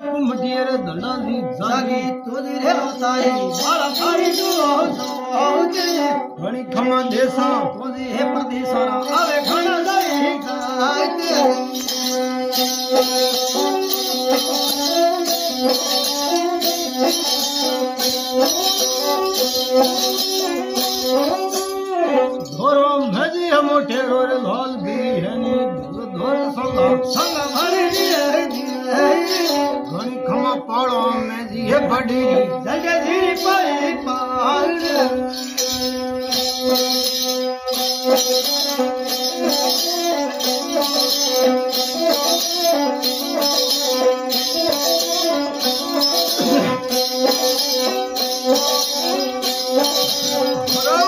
कुमटियर दंडाजी जागी तुझी रे होताई बाळा थारी तू होते घणी खमा देसा तुझी हे परदेसाला आवे खाना जाई जायते धोरो भजी मोठे रोर धोल भी हनी धोर संगा संग भरी घणी खमा पाड़ो में जी है बड़ी जगे धीरी पाई पाल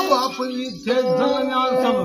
बापली थे जगन्या सब